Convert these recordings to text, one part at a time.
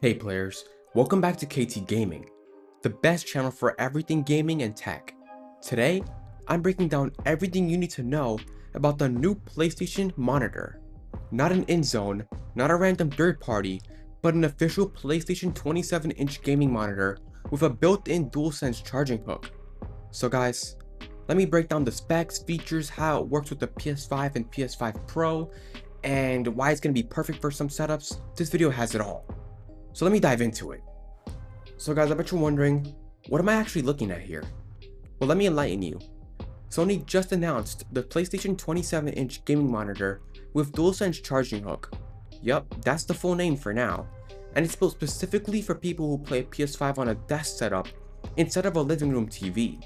Hey players, welcome back to KT Gaming, the best channel for everything gaming and tech. Today, I'm breaking down everything you need to know about the new PlayStation monitor. Not an INZONE, not a random third party, but an official PlayStation 27-inch gaming monitor with a built-in DualSense charging hook. So guys, let me break down the specs, features, how it works with the PS5 and PS5 Pro, and why it's going to be perfect for some setups. This video has it all. So let me dive into it. So guys, I bet you're wondering, what am I actually looking at here? Well, let me enlighten you. Sony just announced the PlayStation 27-inch gaming monitor with DualSense charging hook. Yup, that's the full name for now. And it's built specifically for people who play PS5 on a desk setup instead of a living room TV.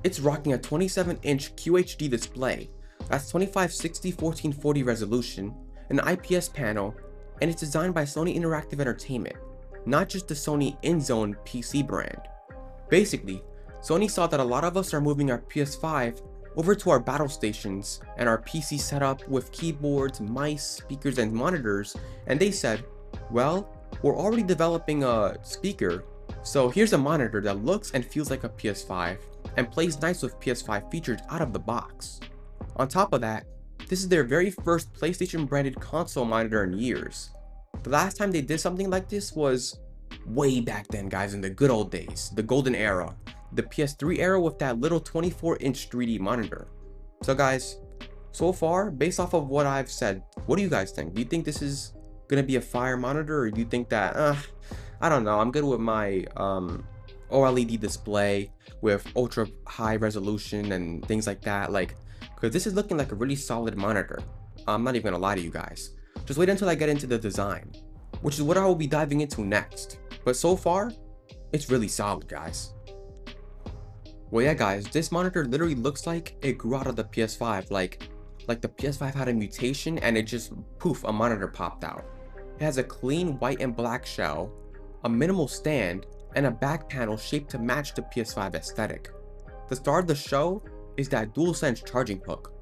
It's rocking a 27-inch QHD display, that's 2560x1440 resolution, an IPS panel, and it's designed by Sony Interactive Entertainment, not just the Sony INZONE PC brand. Basically, Sony saw that a lot of us are moving our PS5 over to our battle stations and our PC setup with keyboards, mice, speakers, and monitors, and they said, well, we're already developing a speaker, so here's a monitor that looks and feels like a PS5 and plays nice with PS5 features out of the box. On top of that, this is their very first PlayStation branded console monitor in years. The last time they did something like this was way back then, guys, in the good old days, the golden era, the PS3 era with that little 24-inch 3D monitor. So guys, so far, based off of what I've said, what do you guys think? Do you think this is gonna be a fire monitor, or do you think that, I don't know, I'm good with my OLED display with ultra high resolution and things like that, because this is looking like a really solid monitor. I'm not even gonna lie to you guys. Just wait until I get into the design, which is what I will be diving into next. But so far, it's really solid, guys. Well, yeah, guys, this monitor literally looks like it grew out of the PS5. Like the PS5 had a mutation and it just, poof, a monitor popped out. It has a clean white and black shell, a minimal stand, and a back panel shaped to match the PS5 aesthetic. The star of the show is that DualSense charging hook.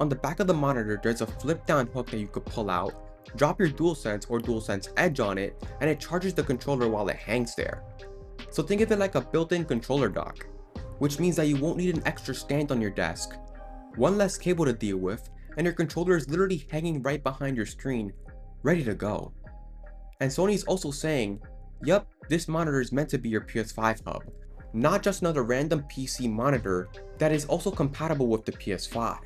On the back of the monitor, there's a flip down hook that you could pull out, drop your DualSense or DualSense Edge on it, and it charges the controller while it hangs there. So think of it like a built-in controller dock, which means that you won't need an extra stand on your desk, one less cable to deal with, and your controller is literally hanging right behind your screen, ready to go. And Sony's also saying, yup, this monitor is meant to be your PS5 hub, not just another random PC monitor that is also compatible with the PS5.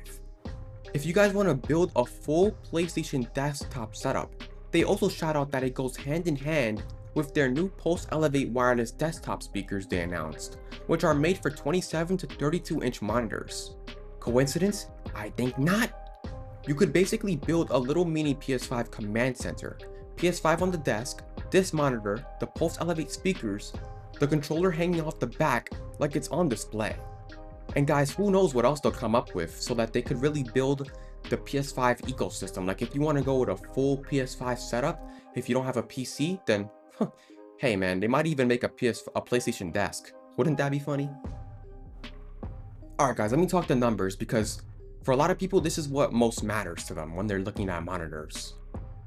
If you guys want to build a full PlayStation desktop setup, they also shout out that it goes hand in hand with their new Pulse Elevate wireless desktop speakers they announced, which are made for 27 to 32-inch monitors. Coincidence? I think not. You could basically build a little mini PS5 command center, PS5 on the desk, this monitor, the Pulse Elevate speakers, the controller hanging off the back like it's on display. And guys, who knows what else they'll come up with so that they could really build the PS5 ecosystem. Like if you want to go with a full PS5 setup, if you don't have a PC, then hey man, they might even make a PlayStation desk. Wouldn't that be funny? Alright guys, let me talk the numbers, because for a lot of people this is what most matters to them when they're looking at monitors.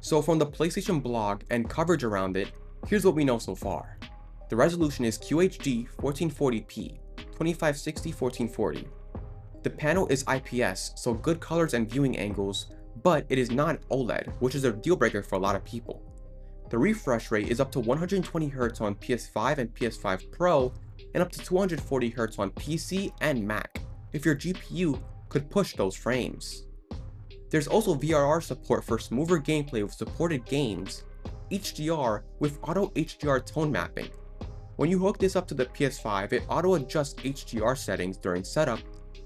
So from the PlayStation blog and coverage around it, here's what we know so far. The resolution is QHD 1440p, 2560x1440. The panel is IPS, so good colors and viewing angles, but it is not OLED, which is a deal breaker for a lot of people. The refresh rate is up to 120Hz on PS5 and PS5 Pro, and up to 240Hz on PC and Mac, if your GPU could push those frames. There's also VRR support for smoother gameplay with supported games, HDR with auto HDR tone mapping. When you hook this up to the PS5, it auto-adjusts HDR settings during setup,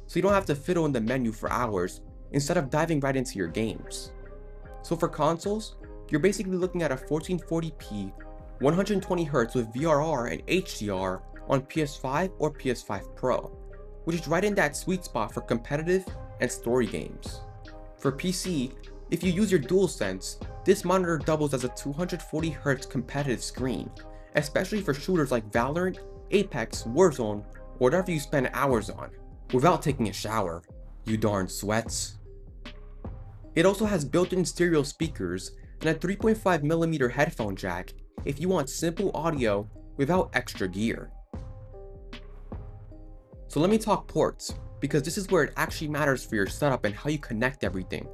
so you don't have to fiddle in the menu for hours instead of diving right into your games. So for consoles, you're basically looking at a 1440p, 120Hz with VRR and HDR on PS5 or PS5 Pro, which is right in that sweet spot for competitive and story games. For PC, if you use your DualSense, this monitor doubles as a 240Hz competitive screen, especially for shooters like Valorant, Apex, Warzone, or whatever you spend hours on, without taking a shower, you darn sweats. It also has built-in stereo speakers and a 3.5mm headphone jack if you want simple audio without extra gear. So let me talk ports, because this is where it actually matters for your setup and how you connect everything.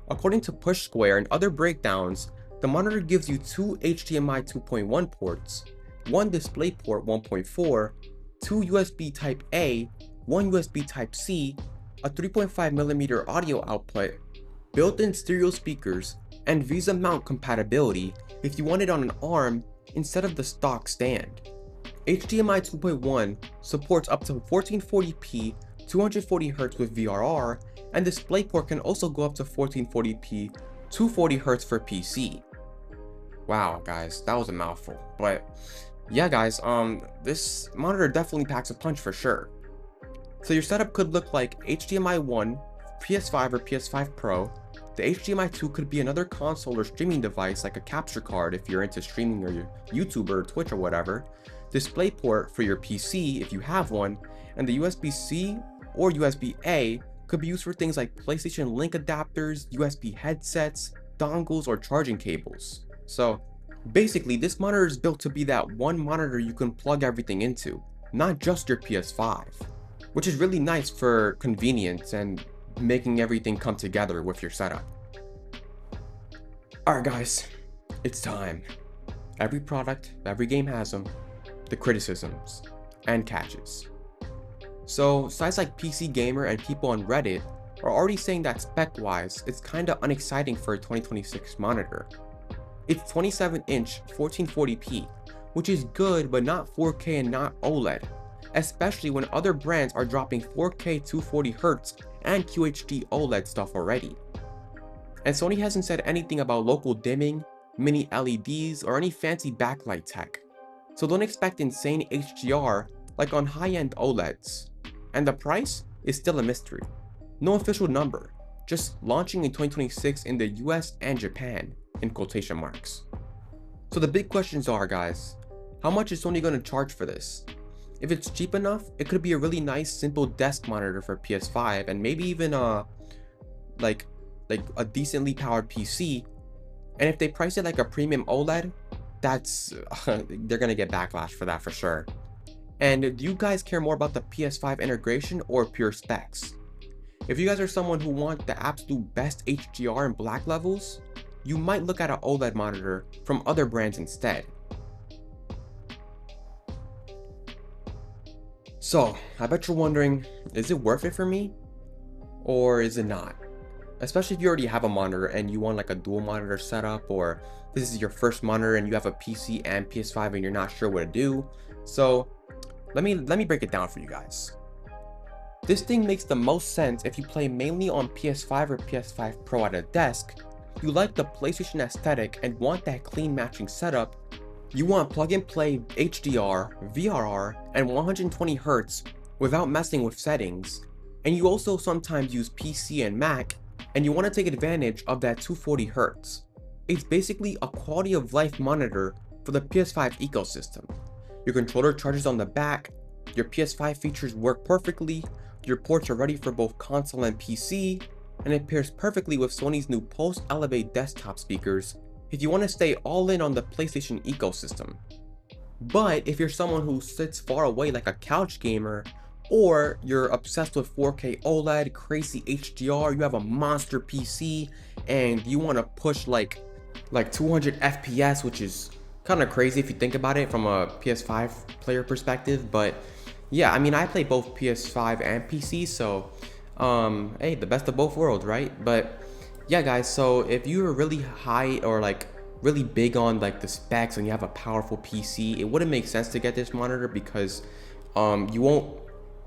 According to Push Square and other breakdowns, the monitor gives you two HDMI 2.1 ports, one DisplayPort 1.4, two USB Type-A, one USB Type-C, a 3.5mm audio output, built-in stereo speakers, and Visa mount compatibility if you want it on an arm instead of the stock stand. HDMI 2.1 supports up to 1440p 240Hz with VRR, and DisplayPort can also go up to 1440p 240Hz for PC. Wow guys, that was a mouthful, but yeah guys, this monitor definitely packs a punch for sure. So your setup could look like HDMI 1, PS5 or PS5 Pro. The HDMI 2 could be another console or streaming device like a capture card if you're into streaming or your YouTube or Twitch or whatever. DisplayPort for your PC if you have one, and the USB-C or USB-A could be used for things like PlayStation link adapters, USB headsets, dongles, or charging cables. So basically, this monitor is built to be that one monitor you can plug everything into, not just your PS5, which is really nice for convenience and making everything come together with your setup. Alright guys, it's time. Every product, every game has them, the criticisms and catches. So sites like PC Gamer and people on Reddit are already saying that spec-wise, it's kinda unexciting for a 2026 monitor. It's 27-inch 1440p, which is good but not 4K and not OLED, especially when other brands are dropping 4K 240Hz and QHD OLED stuff already. And Sony hasn't said anything about local dimming, mini LEDs, or any fancy backlight tech. So don't expect insane HDR like on high-end OLEDs. And the price is still a mystery. No official number, just launching in 2026 in the US and Japan, in quotation marks. So the big questions are, guys, how much is Sony going to charge for this? If it's cheap enough, it could be a really nice simple desk monitor for PS5 and maybe even like a decently powered PC. And if they price it like a premium OLED, that's they're gonna get backlash for that for sure. And do you guys care more about the PS5 integration or pure specs? If you guys are someone who want the absolute best HDR and black levels, you might look at an OLED monitor from other brands instead. So, I bet you're wondering, is it worth it for me? Or is it not? Especially if you already have a monitor and you want like a dual monitor setup, or this is your first monitor and you have a PC and PS5 and you're not sure what to do. So, let me break it down for you guys. This thing makes the most sense if you play mainly on PS5 or PS5 Pro at a desk, you like the PlayStation aesthetic and want that clean matching setup, you want plug and play HDR, VRR, and 120Hz without messing with settings, and you also sometimes use PC and Mac, and you want to take advantage of that 240Hz. It's basically a quality of life monitor for the PS5 ecosystem. Your controller charges on the back, your PS5 features work perfectly, your ports are ready for both console and PC, and it pairs perfectly with Sony's new Pulse Elevate desktop speakers if you want to stay all in on the PlayStation ecosystem. But if you're someone who sits far away like a couch gamer, or you're obsessed with 4K OLED, crazy HDR, you have a monster PC, and you want to push like 200 FPS, which is kind of crazy if you think about it from a PS5 player perspective. But yeah, I mean, I play both PS5 and PC, so hey, the best of both worlds, right? But yeah guys, so if you're really high or like really big on like the specs and you have a powerful PC, it wouldn't make sense to get this monitor because you won't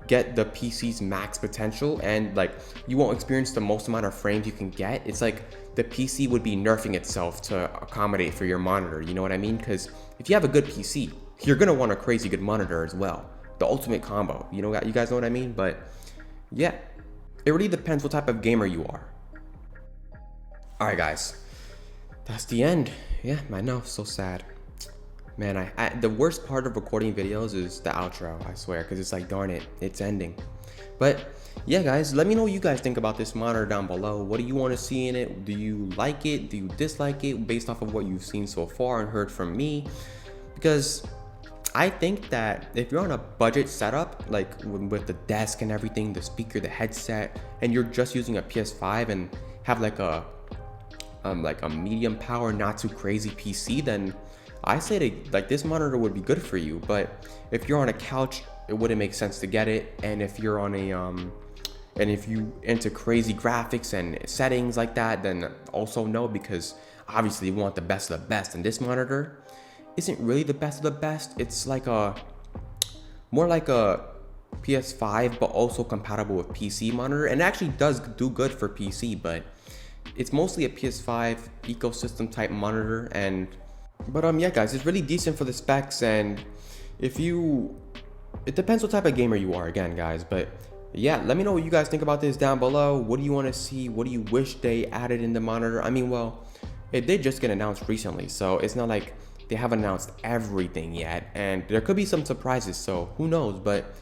get the PC's max potential, and like you won't experience the most amount of frames you can get. It's like the PC would be nerfing itself to accommodate for your monitor, you know what I mean? Because if you have a good PC, you're gonna want a crazy good monitor as well. The ultimate combo, you know, you guys know what I mean? But yeah, it really depends what type of gamer you are. Alright guys, that's the end. Yeah, I know, so sad. Man, the worst part of recording videos is the outro, I swear, because it's like, darn it, it's ending. But yeah, guys, let me know what you guys think about this monitor down below. What do you want to see in it? Do you like it? Do you dislike it based off of what you've seen so far and heard from me? Because I think that if you're on a budget setup, like with the desk and everything, the speaker, the headset, and you're just using a PS5 and have like a medium power, not too crazy PC, then I say that like this monitor would be good for you. But if you're on a couch, it wouldn't make sense to get it. And if you're on a and if you into crazy graphics and settings like that, then also no, because obviously you want the best of the best. And this monitor isn't really the best of the best. It's like more like a PS5, but also compatible with PC monitor, and it actually does do good for PC, but it's mostly a PS5 ecosystem type monitor. And yeah, guys, it's really decent for the specs. And it depends what type of gamer you are, again, guys. But yeah, let me know what you guys think about this down below. What do you want to see? What do you wish they added in the monitor? I mean, well, it did just get announced recently, so it's not like they haven't announced everything yet, and there could be some surprises, so who knows. But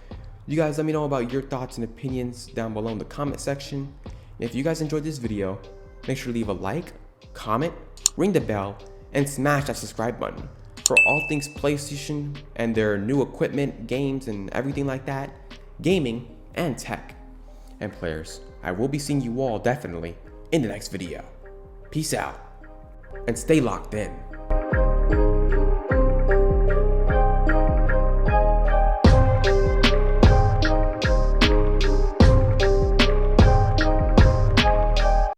you guys let me know about your thoughts and opinions down below in the comment section. If you guys enjoyed this video, make sure to leave a like, comment, ring the bell, and smash that subscribe button for all things PlayStation and their new equipment, games, and everything like that, gaming and tech. And players, I will be seeing you all definitely in the next video. Peace out, and stay locked in.